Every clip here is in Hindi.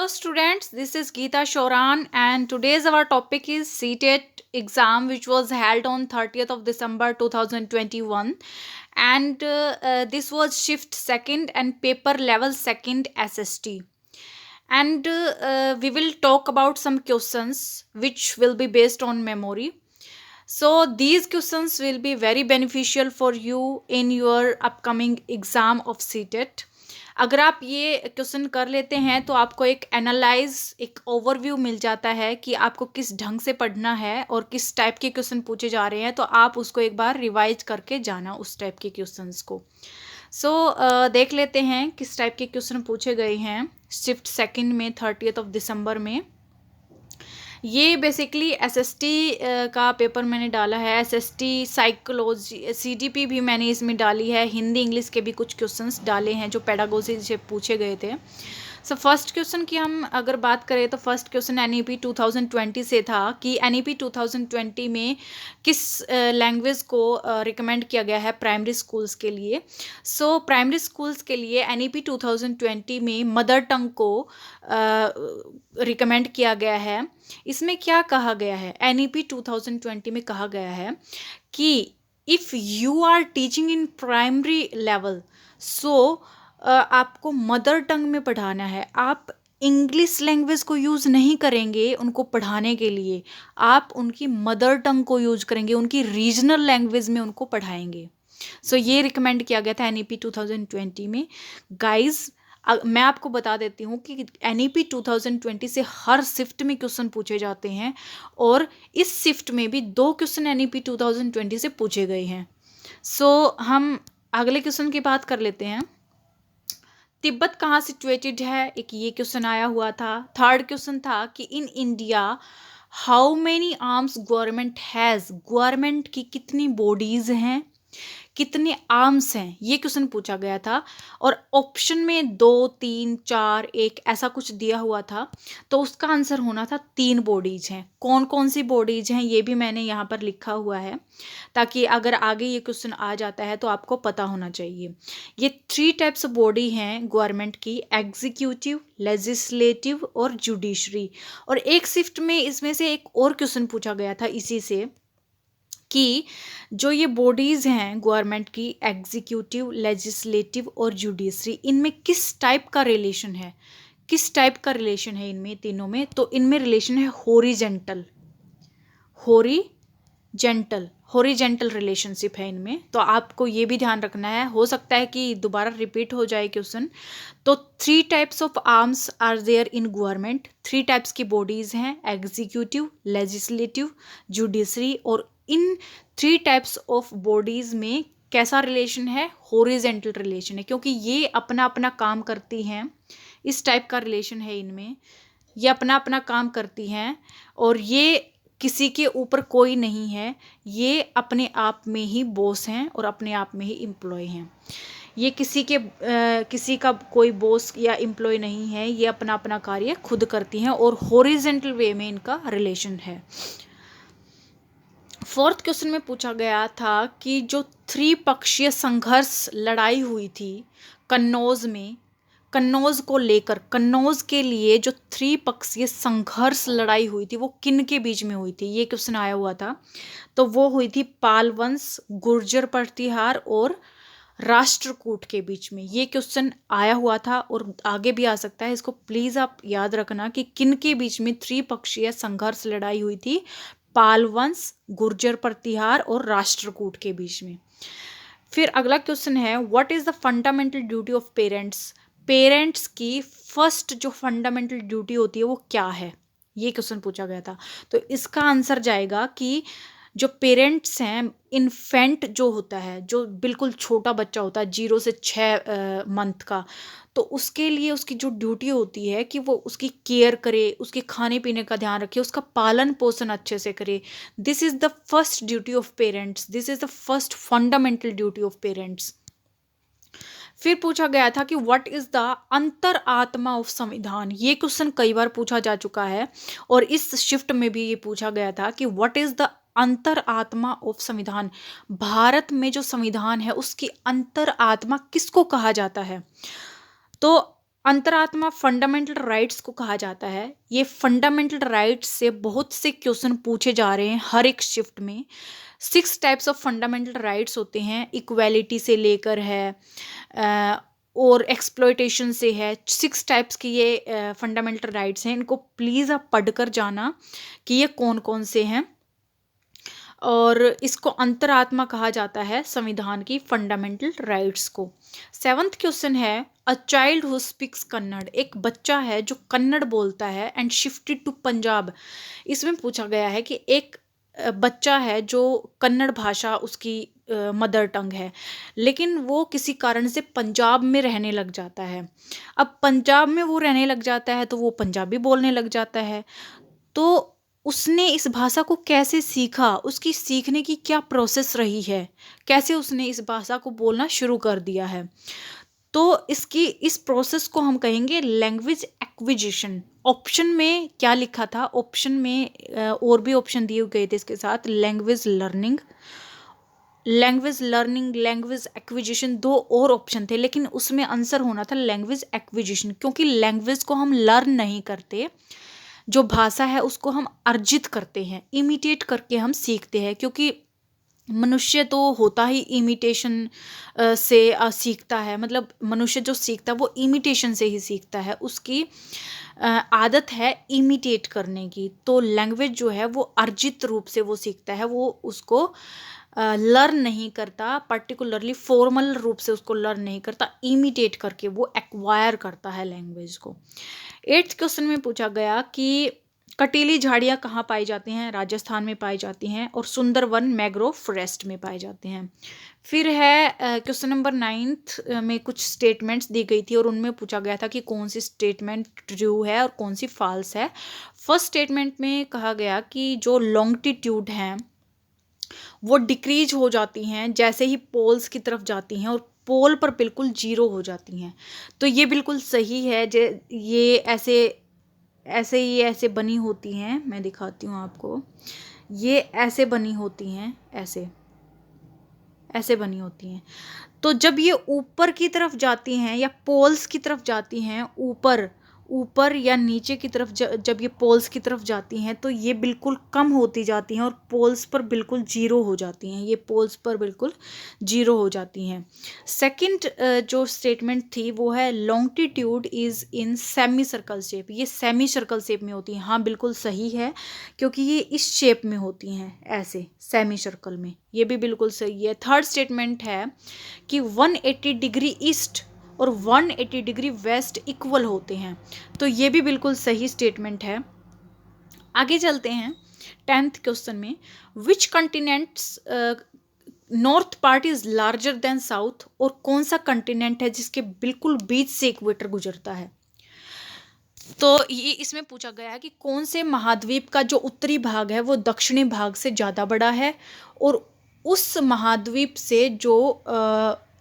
Hello students, this is Geeta Shoran and today's our topic is CTET exam which was held on 30th of December 2021 and this was shift second and paper level second SST and we will talk about some questions which will be based on memory. So these questions will be very beneficial for you in your upcoming exam of CTET. अगर आप ये क्वेश्चन कर लेते हैं तो आपको एक एनालाइज एक ओवरव्यू मिल जाता है कि आपको किस ढंग से पढ़ना है और किस टाइप के क्वेश्चन पूछे जा रहे हैं, तो आप उसको एक बार रिवाइज करके जाना उस टाइप के क्वेश्चंस को. देख लेते हैं किस टाइप के क्वेश्चन पूछे गए हैं शिफ्ट सेकंड में 30th ऑफ दिसंबर में. ये बेसिकली एसएसटी का पेपर मैंने डाला है. एसएसटी साइकोलॉजी सीडीपी भी मैंने इसमें डाली है. हिंदी इंग्लिश के भी कुछ क्वेश्चंस डाले हैं जो पेडागोजी से पूछे गए थे. फर्स्ट क्वेश्चन की हम अगर बात करें तो फर्स्ट क्वेश्चन एनईपी 2020 से था कि एनईपी 2020 में किस लैंग्वेज को रिकमेंड किया गया है प्राइमरी स्कूल्स के लिए. प्राइमरी स्कूल्स के लिए एनईपी 2020 में मदर टंग को रिकमेंड किया गया है. इसमें क्या कहा गया है, एनईपी 2020 में कहा गया है कि if you are teaching in primary level आपको मदर टंग में पढ़ाना है. आप इंग्लिश लैंग्वेज को यूज़ नहीं करेंगे उनको पढ़ाने के लिए, आप उनकी मदर टंग को यूज़ करेंगे, उनकी रीजनल लैंग्वेज में उनको पढ़ाएंगे. ये रिकमेंड किया गया था एनईपी 2020 में. गाइज मैं आपको बता देती हूँ कि एनईपी 2020 से हर शिफ्ट में क्वेश्चन पूछे जाते हैं और इस शिफ्ट में भी 2 क्वेश्चन एनईपी 2020 से पूछे गए हैं. हम अगले क्वेश्चन की बात कर लेते हैं. तिब्बत कहाँ सिचुएटेड है, एक ये क्वेश्चन आया हुआ था. थर्ड क्वेश्चन था कि in India how many arms government has, government की कितनी बॉडीज़ हैं, कितने आर्म्स हैं, ये क्वेश्चन पूछा गया था. और ऑप्शन में 2, 3, 4, 1 ऐसा कुछ दिया हुआ था, तो उसका आंसर होना था 3 बॉडीज हैं. कौन कौन सी बॉडीज हैं ये भी मैंने यहाँ पर लिखा हुआ है ताकि अगर आगे ये क्वेश्चन आ जाता है तो आपको पता होना चाहिए. ये 3 टाइप्स ऑफ बॉडी हैं गवर्नमेंट की, एग्जीक्यूटिव, लेजिस्लेटिव और जुडिशरी. और एक शिफ्ट में इसमें से एक और क्वेश्चन पूछा गया था इसी से कि जो ये बॉडीज़ हैं गवर्नमेंट की, एग्जीक्यूटिव, लेजिस्लेटिव और जुडिशरी, इनमें किस टाइप का रिलेशन है, किस टाइप का रिलेशन है इनमें तीनों में. तो इनमें रिलेशन है हॉरिजेंटल, हॉरिजेंटल रिलेशनशिप है इनमें. तो आपको ये भी ध्यान रखना है, हो सकता है कि दोबारा रिपीट हो जाए क्वेश्चन. तो 3 types of arms are there in government. 3 types की बॉडीज़ हैं, एग्जीक्यूटिव, लेजिस्लेटिव, जुडिशरी. और इन 3 टाइप्स ऑफ बॉडीज़ में कैसा रिलेशन है, हॉरिजेंटल रिलेशन है, क्योंकि ये अपना अपना काम करती हैं. इस टाइप का रिलेशन है इनमें, ये अपना अपना काम करती हैं और ये किसी के ऊपर कोई नहीं है, ये अपने आप में ही बॉस हैं और अपने आप में ही एम्प्लॉय हैं. ये किसी का कोई बॉस या एम्प्लॉय नहीं है, ये अपना अपना कार्य खुद करती हैं और हॉरिजेंटल वे में इनका रिलेशन है. फोर्थ क्वेश्चन में पूछा गया था कि जो 3 पक्षीय संघर्ष लड़ाई हुई थी कन्नौज में, कन्नौज को लेकर, कन्नौज के लिए जो 3 पक्षीय संघर्ष लड़ाई हुई थी वो किन के बीच में हुई थी, ये क्वेश्चन आया हुआ था. तो वो हुई थी पाल वंश, गुर्जर प्रतिहार और राष्ट्रकूट के बीच में. ये क्वेश्चन आया हुआ था और आगे भी आ सकता है, इसको प्लीज़ आप याद रखना कि किन के बीच में 3 पक्षीय संघर्ष लड़ाई हुई थी, पाल वंश, गुर्जर प्रतिहार और राष्ट्रकूट के बीच में. फिर अगला क्वेश्चन है what is the fundamental duty of parents. Parents की फर्स्ट जो फंडामेंटल ड्यूटी होती है वो क्या है, ये क्वेश्चन पूछा गया था. तो इसका आंसर जाएगा कि जो पेरेंट्स हैं, इन्फेंट जो होता है, जो बिल्कुल छोटा बच्चा होता है 0 से 6 मंथ का, तो उसके लिए उसकी जो ड्यूटी होती है कि वो उसकी केयर करे, उसके खाने पीने का ध्यान रखे, उसका पालन पोषण अच्छे से करे. This is the first duty of parents, this is the first fundamental duty of parents. फिर पूछा गया था कि व्हाट इज़ द अंतर आत्मा ऑफ संविधान. ये क्वेश्चन कई बार पूछा जा चुका है और इस शिफ्ट में भी ये पूछा गया था कि व्हाट इज़ द अंतर आत्मा ऑफ संविधान. भारत में जो संविधान है उसकी अंतर आत्मा किसको कहा जाता है. तो अंतरात्मा फंडामेंटल राइट्स को कहा जाता है। ये फंडामेंटल राइट्स से बहुत से क्वेश्चन पूछे जा रहे हैं हर एक शिफ्ट में। 6 टाइप्स ऑफ फंडामेंटल राइट्स होते हैं, इक्वालिटी से लेकर है और एक्सप्लॉयटेशन से है। 6 टाइप्स की ये फंडामेंटल राइट्स हैं। इनको प्लीज़ आप पढ़कर जाना कि ये कौन कौन से हैं। और इसको अंतरात्मा कहा जाता है संविधान की फंडामेंटल राइट्स को। 7th क्वेश्चन है, a child who speaks Kannada, एक बच्चा है जो कन्नड़ बोलता है एंड शिफ्टेड टू पंजाब। इसमें पूछा गया है कि एक बच्चा है जो कन्नड़ भाषा उसकी मदर टंग है, लेकिन वो किसी कारण से पंजाब में रहने लग जाता है। अब पंजाब में वो रहने लग जाता है तो वो पंजाबी बोलने लग जाता है। तो उसने इस भाषा को कैसे सीखा, उसकी सीखने की क्या प्रोसेस रही है, कैसे उसने इस भाषा को बोलना शुरू कर दिया है। तो इसकी इस प्रोसेस को हम कहेंगे लैंग्वेज एक्विजिशन। ऑप्शन में क्या लिखा था, ऑप्शन में और भी ऑप्शन दिए गए थे इसके साथ, लैंग्वेज लर्निंग, लैंग्वेज एक्विजिशन, 2 और ऑप्शन थे, लेकिन उसमें आंसर होना था लैंग्वेज एक्विजिशन, क्योंकि लैंग्वेज को हम लर्न नहीं करते, जो भाषा है उसको हम अर्जित करते हैं, इमिटेट करके हम सीखते हैं। क्योंकि मनुष्य तो होता ही इमिटेशन से सीखता है, मतलब मनुष्य जो सीखता है वो इमिटेशन से ही सीखता है, उसकी आदत है इमिटेट करने की। तो लैंग्वेज जो है वो अर्जित रूप से वो सीखता है, वो उसको लर्न नहीं करता, पर्टिकुलरली फॉर्मल रूप से उसको लर्न नहीं करता, इमिटेट करके वो एक्वायर करता है लैंग्वेज को। 8th क्वेश्चन में पूछा गया कि कटीली झाड़ियाँ कहाँ पाई जाती हैं, राजस्थान में पाई जाती हैं, और सुंदरवन मैंग्रोव फॉरेस्ट में पाए जाते हैं। फिर है क्वेश्चन नंबर 9th में कुछ स्टेटमेंट्स दी गई थी और उनमें पूछा गया था कि कौन सी स्टेटमेंट ट्रू है और कौन सी फॉल्स है। फर्स्ट स्टेटमेंट में कहा गया कि जो लॉन्गिट्यूड हैं वो डिक्रीज हो जाती हैं जैसे ही पोल्स की तरफ जाती हैं, और पोल पर बिल्कुल 0 हो जाती हैं। तो ये बिल्कुल सही है। ये ऐसे बनी होती हैं, मैं दिखाती हूँ आपको। ये ऐसे बनी होती हैं, ऐसे बनी होती हैं। तो जब ये ऊपर की तरफ जाती हैं या पोल्स की तरफ जाती हैं, ऊपर या नीचे की तरफ जब ये पोल्स की तरफ जाती हैं तो ये बिल्कुल कम होती जाती हैं और पोल्स पर बिल्कुल 0 हो जाती हैं, ये पोल्स पर बिल्कुल 0 हो जाती हैं। सेकंड जो स्टेटमेंट थी वो है longitude is in semi circle shape, ये सेमी सर्कल शेप में होती हैं। हाँ बिल्कुल सही है, क्योंकि ये इस शेप में होती हैं, ऐसे सेमी सर्कल में, ये भी बिल्कुल सही है। थर्ड स्टेटमेंट है कि 180 डिग्री ईस्ट और 180 डिग्री वेस्ट इक्वल होते हैं, तो ये भी बिल्कुल सही स्टेटमेंट है। आगे चलते हैं 10th क्वेश्चन में, which continents north part is larger than south, और कौन सा कॉन्टिनेंट है जिसके बिल्कुल बीच से इक्वेटर गुजरता है। तो ये इसमें पूछा गया है कि कौन से महाद्वीप का जो उत्तरी भाग है वो दक्षिणी भाग से ज़्यादा बड़ा है, और उस महाद्वीप से जो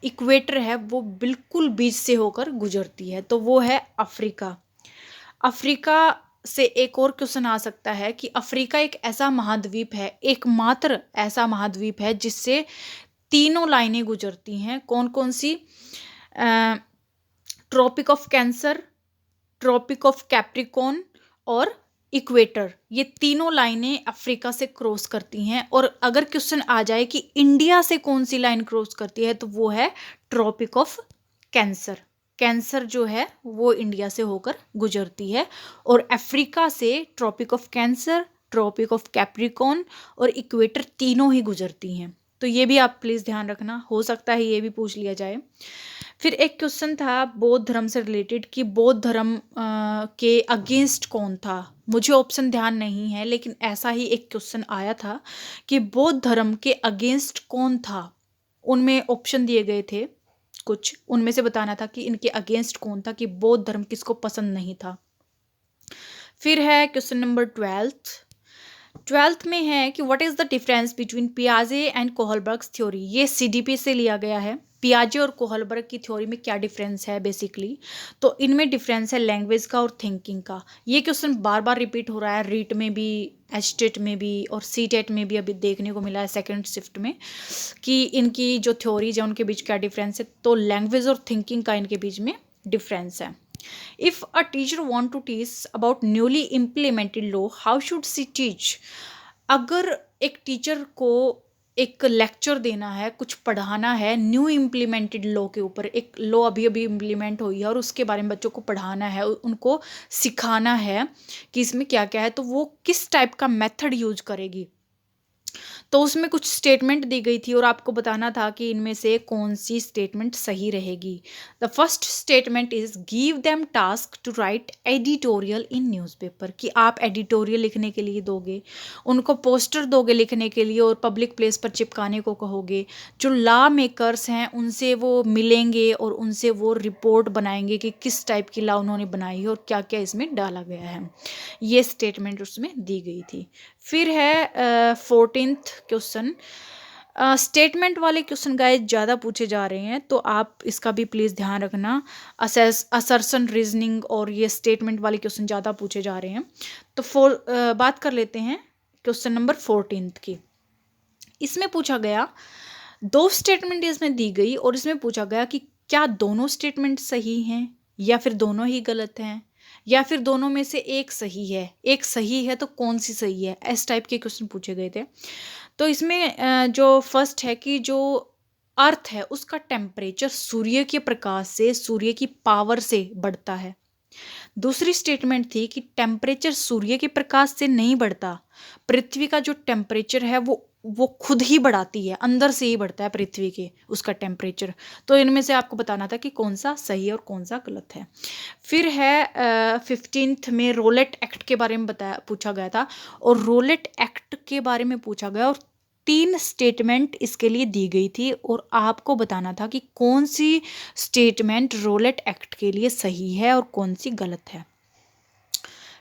इक्वेटर है वो बिल्कुल बीच से होकर गुजरती है, तो वो है अफ्रीका। अफ्रीका से एक और क्वेश्चन आ सकता है कि अफ्रीका एक ऐसा महाद्वीप है, एकमात्र ऐसा महाद्वीप है जिससे 3 लाइनें गुजरती हैं। कौन कौन सी? Tropic of cancer, tropic of capricorn और इक्वेटर, ये 3 लाइनें अफ्रीका से क्रॉस करती हैं। और अगर क्वेश्चन आ जाए कि इंडिया से कौन सी लाइन क्रॉस करती है, तो वो है ट्रॉपिक ऑफ कैंसर। कैंसर जो है वो इंडिया से होकर गुजरती है, और अफ्रीका से tropic of cancer, tropic of capricorn और इक्वेटर तीनों ही गुजरती हैं। तो ये भी आप प्लीज़ ध्यान रखना, हो सकता है ये भी पूछ लिया जाए। फिर एक क्वेश्चन था बौद्ध धर्म से रिलेटेड कि बौद्ध धर्म के अगेंस्ट कौन था। मुझे ऑप्शन ध्यान नहीं है, लेकिन ऐसा ही एक क्वेश्चन आया था कि बौद्ध धर्म के अगेंस्ट कौन था। उनमें ऑप्शन दिए गए थे कुछ, उनमें से बताना था कि इनके अगेंस्ट कौन था, कि बौद्ध धर्म किसको पसंद नहीं था। फिर है क्वेश्चन नंबर 12th में है कि what is the difference between पियाजे एंड कोहलबर्ग्स थ्योरी। ये सीडीपी से लिया गया है। पियाजे और कोहलबर्ग की थ्योरी में क्या डिफरेंस है बेसिकली, तो इनमें डिफरेंस है लैंग्वेज का और थिंकिंग का। ये क्वेश्चन बार बार रिपीट हो रहा है, रीट में भी, एचटेट में भी और सीटेट में भी अभी देखने को मिला है सेकंड शिफ्ट में, कि इनकी जो थ्योरीज है उनके बीच क्या डिफरेंस है। तो लैंग्वेज और थिंकिंग का इनके बीच में डिफरेंस है। If a teacher want to teach about newly implemented law, how should she teach? अगर एक टीचर को एक लेक्चर देना है, कुछ पढ़ाना है न्यू इम्प्लीमेंटेड लॉ के ऊपर, एक लॉ अभी अभी इम्प्लीमेंट हुई है और उसके बारे में बच्चों को पढ़ाना है, उनको सिखाना है कि इसमें क्या क्या है, तो वो किस टाइप का मेथड यूज करेगी। तो उसमें कुछ स्टेटमेंट दी गई थी और आपको बताना था कि इनमें से कौन सी स्टेटमेंट सही रहेगी। The first statement is give them task to write editorial in newspaper, कि आप एडिटोरियल लिखने के लिए दोगे, उनको पोस्टर दोगे लिखने के लिए और पब्लिक प्लेस पर चिपकाने को कहोगे। जो लॉ मेकर्स हैं उनसे वो मिलेंगे और उनसे वो रिपोर्ट बनाएंगे कि किस टाइप की लॉ उन्होंने बनाई है और क्या क्या इसमें डाला गया है। ये स्टेटमेंट उसमें दी गई थी। फिर है 14th क्वेश्चन। स्टेटमेंट वाले क्वेश्चन गाइस ज़्यादा पूछे जा रहे हैं, तो आप इसका भी प्लीज़ ध्यान रखना। असर्शन रीजनिंग और ये स्टेटमेंट वाले क्वेश्चन ज़्यादा पूछे जा रहे हैं। तो बात कर लेते हैं क्वेश्चन नंबर 14 की। इसमें पूछा गया, दो स्टेटमेंट इसमें दी गई और इसमें पूछा गया कि क्या दोनों स्टेटमेंट सही हैं या फिर दोनों ही गलत हैं या फिर दोनों में से एक सही है। एक सही है तो कौन सी सही है, इस टाइप के क्वेश्चन पूछे गए थे। तो इसमें जो फर्स्ट है कि जो अर्थ है उसका टेम्परेचर सूर्य के प्रकाश से, सूर्य की पावर से बढ़ता है। दूसरी स्टेटमेंट थी कि टेम्परेचर सूर्य के प्रकाश से नहीं बढ़ता, पृथ्वी का जो टेम्परेचर है वो खुद ही बढ़ाती है, अंदर से ही बढ़ता है पृथ्वी के उसका टेम्परेचर। तो इनमें से आपको बताना था कि कौन सा सही है और कौन सा गलत है। फिर है 15th में रोलेट एक्ट के बारे में पूछा गया था और रोलेट एक्ट के बारे में पूछा गया और 3 स्टेटमेंट इसके लिए दी गई थी और आपको बताना था कि कौन सी स्टेटमेंट रोलेट एक्ट के लिए सही है और कौन सी गलत है।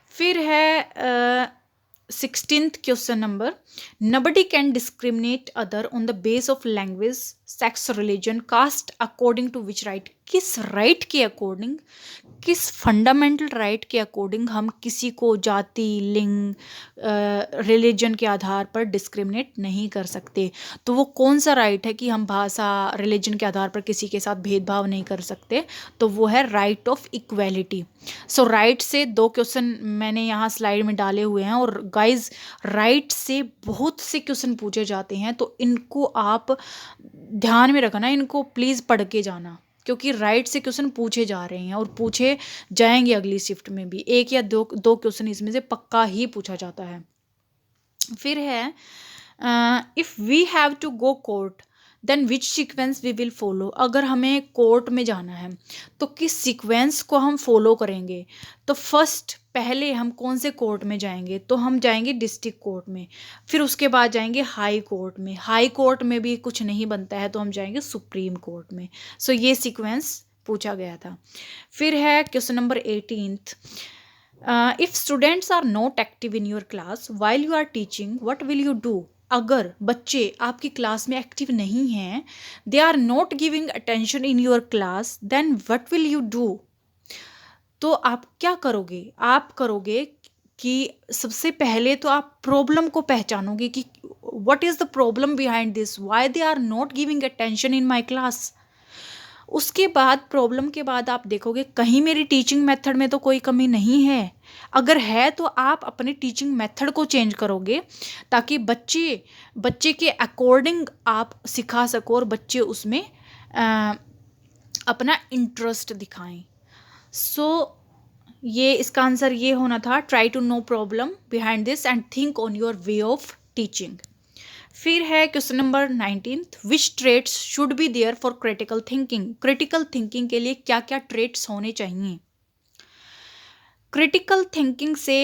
फिर है 16th question number, nobody can discriminate other on the base of language, sex, religion, caste according to which right. किस राइट के अकॉर्डिंग, किस फंडामेंटल राइट के अकॉर्डिंग हम किसी को जाति, लिंग, रिलीजन के आधार पर डिस्क्रिमिनेट नहीं कर सकते। तो वो कौन सा राइट है कि हम भाषा, रिलीजन के आधार पर किसी के साथ भेदभाव नहीं कर सकते, तो वो है right of equality. So right से 2 क्वेश्चन मैंने यहाँ स्लाइड में डाले हुए हैं और गाइज राइट से बहुत से क्वेश्चन पूछे जाते हैं, तो इनको आप ध्यान में रखना, इनको प्लीज़ पढ़ के जाना, क्योंकि राइट से क्वेश्चन पूछे जा रहे हैं और पूछे जाएंगे अगली शिफ्ट में भी। एक या दो क्वेश्चन इसमें से पक्का ही पूछा जाता है। फिर है if we have to go court then which sequence we will follow. अगर हमें कोर्ट में जाना है तो किस सीक्वेंस को हम फॉलो करेंगे। तो फर्स्ट पहले हम कौन से कोर्ट में जाएंगे, तो हम जाएंगे डिस्ट्रिक्ट कोर्ट में, फिर उसके बाद जाएंगे हाई कोर्ट में, हाई कोर्ट में भी कुछ नहीं बनता है तो हम जाएंगे सुप्रीम कोर्ट में। सो ये सीक्वेंस पूछा गया था। फिर है question number 18th, if students are not active in your class while you are teaching what will you do. अगर बच्चे आपकी क्लास में एक्टिव नहीं हैं, they are not giving attention in your class, then what will you do. तो आप क्या करोगे, आप करोगे कि सबसे पहले तो आप प्रॉब्लम को पहचानोगे कि what is the problem behind this, why they are not giving attention in my class. उसके बाद प्रॉब्लम के बाद आप देखोगे कहीं मेरी टीचिंग मेथड में तो कोई कमी नहीं है। अगर है तो आप अपने टीचिंग मेथड को चेंज करोगे ताकि बच्चे के अकॉर्डिंग आप सिखा सको और बच्चे उसमें अपना इंटरेस्ट दिखाएं। सो ये इसका आंसर ये होना था, try to know problem behind this and think on your way of teaching. फिर है question number 19th, which traits should be there for critical thinking. Critical thinking के लिए क्या क्या ट्रेट्स होने चाहिए। क्रिटिकल थिंकिंग से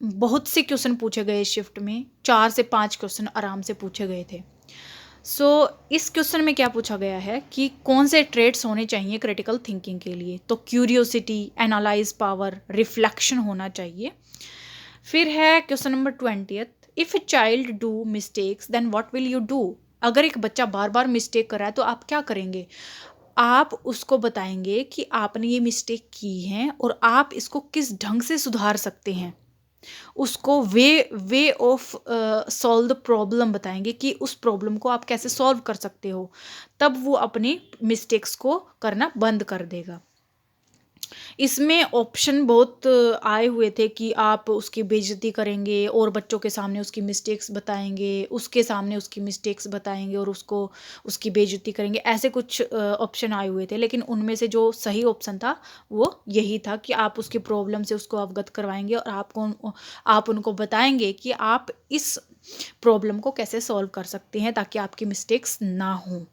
बहुत से क्वेश्चन पूछे गए शिफ्ट में, 4 से 5 क्वेश्चन आराम से पूछे गए थे। सो इस क्वेश्चन में क्या पूछा गया है कि कौन से ट्रेट्स होने चाहिए क्रिटिकल थिंकिंग के लिए। तो क्यूरियोसिटी, एनालाइज पावर, रिफ्लेक्शन होना चाहिए। फिर है question number 20th, if a child do mistakes then what will you do. अगर एक बच्चा बार बार मिस्टेक कर रहा है तो आप क्या करेंगे। आप उसको बताएंगे कि आपने ये मिस्टेक की है और आप इसको किस ढंग से सुधार सकते हैं। उसको way of solve the problem बताएंगे कि उस प्रॉब्लम को आप कैसे सॉल्व कर सकते हो, तब वो अपने मिस्टेक्स को करना बंद कर देगा। इसमें ऑप्शन बहुत आए हुए थे कि आप उसकी बेइज्जती करेंगे और बच्चों के सामने उसकी मिस्टेक्स बताएंगे, उसके सामने उसकी मिस्टेक्स बताएंगे और उसको उसकी बेइज्जती करेंगे, ऐसे कुछ ऑप्शन आए हुए थे। लेकिन उनमें से जो सही ऑप्शन था वो यही था कि आप उसकी प्रॉब्लम से उसको अवगत करवाएंगे और आप उनको बताएंगे कि आप इस प्रॉब्लम को कैसे सॉल्व कर सकते हैं ताकि आपकी मिस्टेक्स ना हो।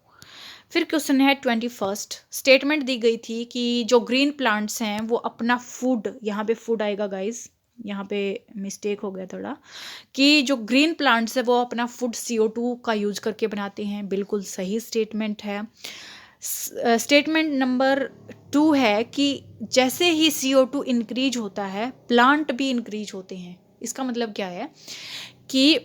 फिर क्वेश्चन है 21। स्टेटमेंट दी गई थी कि जो ग्रीन प्लांट्स हैं वो अपना फूड, यहाँ पे फूड आएगा गाइस, यहाँ पे मिस्टेक हो गया थोड़ा, कि जो ग्रीन प्लांट्स है वो अपना फूड CO2 का यूज करके बनाते हैं। बिल्कुल सही स्टेटमेंट है। स्टेटमेंट नंबर 2 है कि जैसे ही CO2 इंक्रीज होता है प्लांट भी इंक्रीज होते हैं। इसका मतलब क्या है कि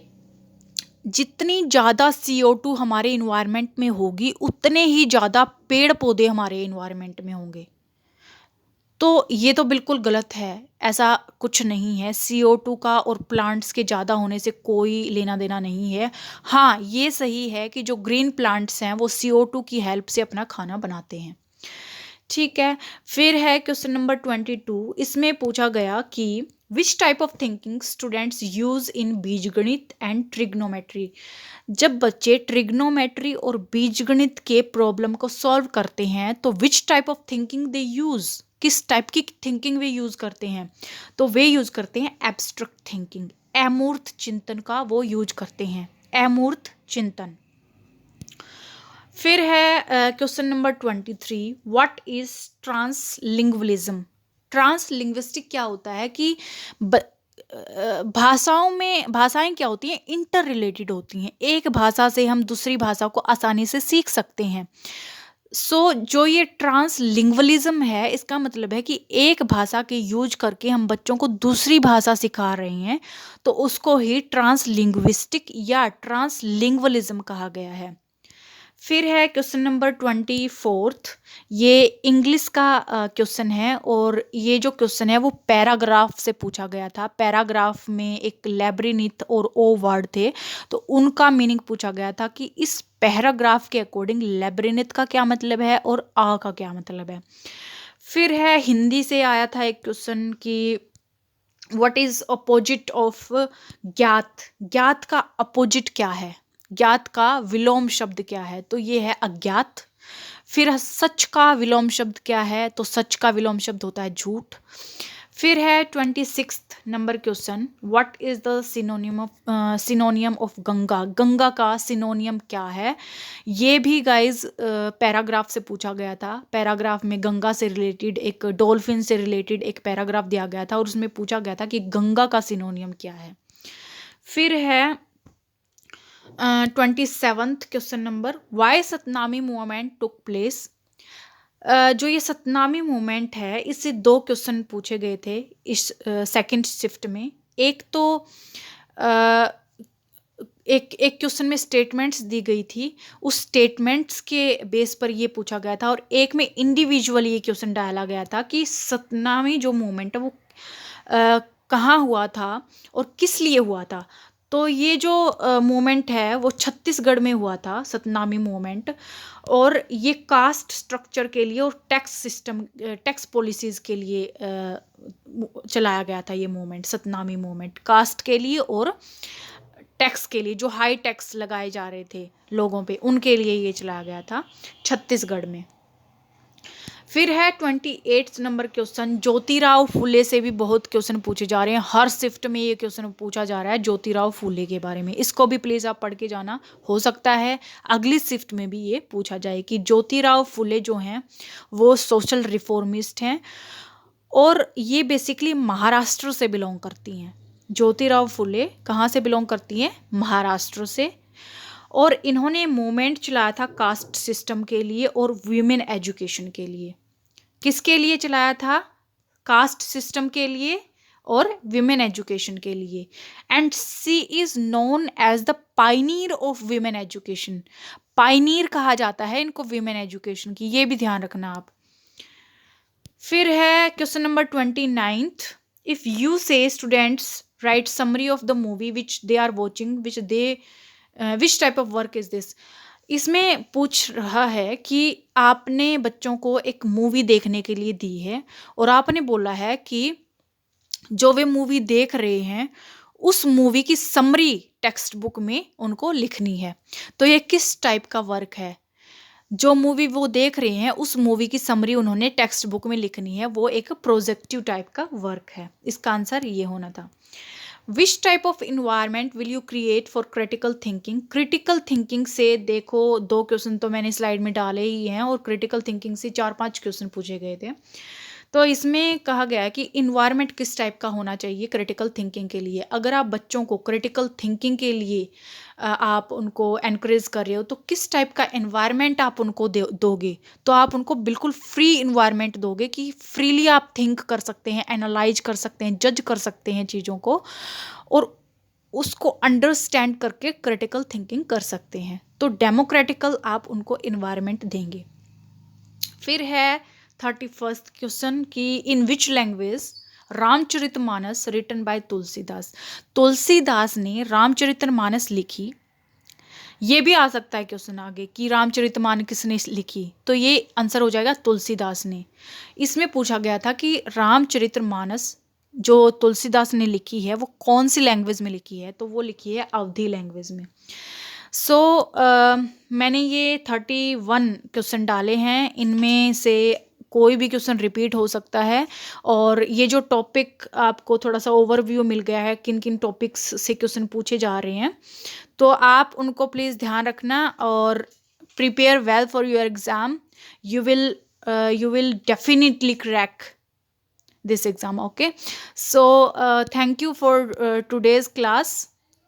जितनी ज़्यादा CO2 हमारे इन्वायरमेंट में होगी उतने ही ज़्यादा पेड़ पौधे हमारे इन्वायरमेंट में होंगे। तो ये तो बिल्कुल गलत है, ऐसा कुछ नहीं है। CO2 का और प्लांट्स के ज़्यादा होने से कोई लेना देना नहीं है। हाँ, ये सही है कि जो ग्रीन प्लांट्स हैं वो CO2 की हेल्प से अपना खाना बनाते हैं। ठीक है। फिर है क्वेश्चन नंबर 22। इसमें पूछा गया कि विच type of thinking students use in बीजगणित एंड ट्रिग्नोमेट्री। जब बच्चे ट्रिग्नोमेट्री और बीजगणित के प्रॉब्लम को सॉल्व करते हैं तो विच type of thinking they use, किस टाइप की थिंकिंग वे यूज करते हैं, तो वे यूज करते हैं एब्स्ट्रैक्ट थिंकिंग, अमूर्त चिंतन का वो यूज करते हैं, अमूर्त चिंतन। फिर है question number 23। What is translingualism. Translinguistic क्या होता है कि भाषाएं क्या होती हैं, इंटर रिलेटेड होती हैं। एक भाषा से हम दूसरी भाषा को आसानी से सीख सकते हैं। जो ये ट्रांसलिंग्विलिज्म है इसका मतलब है कि एक भाषा के यूज करके हम बच्चों को दूसरी भाषा सिखा रहे हैं, तो उसको ही ट्रांसलिंग्विस्टिक या ट्रांसलिंग्विलिज्म कहा गया है। फिर है क्वेश्चन नंबर 24। ये इंग्लिश का क्वेश्चन है और ये जो क्वेश्चन है वो पैराग्राफ से पूछा गया था। पैराग्राफ में एक लैब्रिनिथ और ओ वर्ड थे, तो उनका मीनिंग पूछा गया था कि इस पैराग्राफ के अकॉर्डिंग लैब्रिनिथ का क्या मतलब है और आ का क्या मतलब है। फिर है हिंदी से आया था एक क्वेश्चन कि व्हाट इज अपोजिट ऑफ ज्ञात। ज्ञात का अपोजिट क्या है, ज्ञात का विलोम शब्द क्या है, तो ये है अज्ञात। फिर सच का विलोम शब्द क्या है, तो सच का विलोम शब्द होता है झूठ। फिर है 26 number question. What is the सिनोनियम of Ganga. Ganga का सिनोनियम क्या है, ये भी गाइज पैराग्राफ से पूछा गया था। पैराग्राफ में गंगा से रिलेटेड, एक डॉल्फिन से रिलेटेड एक पैराग्राफ दिया गया था और उसमें पूछा गया था कि गंगा का सिनोनियम क्या है। फिर है 27th question number. Why Satnami movement took place. जो ये सतनामी मूवमेंट है इससे 2 क्वेश्चन पूछे गए थे इस सेकंड शिफ्ट में। एक तो एक क्वेश्चन में स्टेटमेंट्स दी गई थी, उस स्टेटमेंट्स के बेस पर ये पूछा गया था, और एक में इंडिविजुअली ये क्वेश्चन डाला गया था कि सतनामी जो मूवमेंट है वो कहाँ हुआ था और किस लिए हुआ था। तो ये जो मूवमेंट है वो छत्तीसगढ़ में हुआ था, सतनामी मूवमेंट, और ये कास्ट स्ट्रक्चर के लिए और टैक्स सिस्टम, टैक्स पॉलिसीज़ के लिए चलाया गया था ये मूवमेंट। सतनामी मूवमेंट कास्ट के लिए और टैक्स के लिए, जो हाई टैक्स लगाए जा रहे थे लोगों पे, उनके लिए ये चलाया गया था छत्तीसगढ़ में। फिर है 28 नंबर क्वेश्चन। ज्योतिराव फूले से भी बहुत क्वेश्चन पूछे जा रहे हैं, हर शिफ्ट में ये क्वेश्चन पूछा जा रहा है ज्योतिराव फूले के बारे में। इसको भी प्लीज़ आप पढ़ के जाना, हो सकता है अगली शिफ्ट में भी ये पूछा जाए कि ज्योतिराव फूले जो हैं वो सोशल रिफॉर्मिस्ट हैं और ये बेसिकली महाराष्ट्र से बिलोंग करती हैं। ज्योतिराव फूले कहाँ से बिलोंग करती हैं, महाराष्ट्र से, और इन्होंने मूवमेंट चलाया था कास्ट सिस्टम के लिए और वीमेन एजुकेशन के लिए। किसके लिए चलाया था, कास्ट सिस्टम के लिए और विमेन एजुकेशन के लिए। And she is known as the pioneer of women education. Pioneer कहा जाता है इनको विमेन एजुकेशन की, ये भी ध्यान रखना आप। फिर है question number 29। If you say students write summary of the movie which they are watching, which type of work is this. इसमें पूछ रहा है कि आपने बच्चों को एक मूवी देखने के लिए दी है और आपने बोला है कि जो वे मूवी देख रहे हैं उस मूवी की समरी टेक्स्ट बुक में उनको लिखनी है। तो ये किस टाइप का वर्क है? जो मूवी वो देख रहे हैं उस मूवी की समरी उन्होंने टेक्स्ट बुक में लिखनी है, वो एक प्रोजेक्टिव टाइप का वर्क है। इसका आंसर ये होना था। विच type of environment will you create for critical thinking? Critical thinking से देखो 2 क्वेश्चन तो मैंने स्लाइड में डाले ही हैं और क्रिटिकल थिंकिंग से 4-5 क्वेश्चन पूछे गए थे। तो इसमें कहा गया है कि इन्वायरमेंट किस टाइप का होना चाहिए क्रिटिकल थिंकिंग के लिए। अगर आप बच्चों को क्रिटिकल थिंकिंग के लिए आप उनको एनकरेज कर रहे हो तो किस टाइप का एनवायरनमेंट आप उनको दोगे? तो आप उनको बिल्कुल फ्री एनवायरनमेंट दोगे कि फ्रीली आप थिंक कर सकते हैं, एनालाइज कर सकते हैं, जज कर सकते हैं चीज़ों को और उसको अंडरस्टैंड करके क्रिटिकल थिंकिंग कर सकते हैं। तो डेमोक्रेटिकल आप उनको एनवायरनमेंट देंगे। फिर है 31st क्वेश्चन कि in which language Ramcharitmanas written by Tulsidas? Tulsidas ने रामचरितमानस लिखी। ये भी आ सकता है क्वेश्चन आगे कि रामचरितमानस किसने लिखी, तो ये आंसर हो जाएगा तुलसीदास ने। इसमें पूछा गया था कि रामचरितमानस जो तुलसीदास ने लिखी है वो कौन सी लैंग्वेज में लिखी है, तो वो लिखी है अवधी लैंग्वेज में। सो मैंने ये 31 क्वेश्चन डाले हैं, इनमें से कोई भी क्वेश्चन रिपीट हो सकता है और ये जो टॉपिक आपको थोड़ा सा ओवरव्यू मिल गया है किन किन टॉपिक्स से क्वेश्चन पूछे जा रहे हैं, तो आप उनको प्लीज़ ध्यान रखना और prepare well for your exam. you will definitely crack this exam. Okay, so thank you for today's class.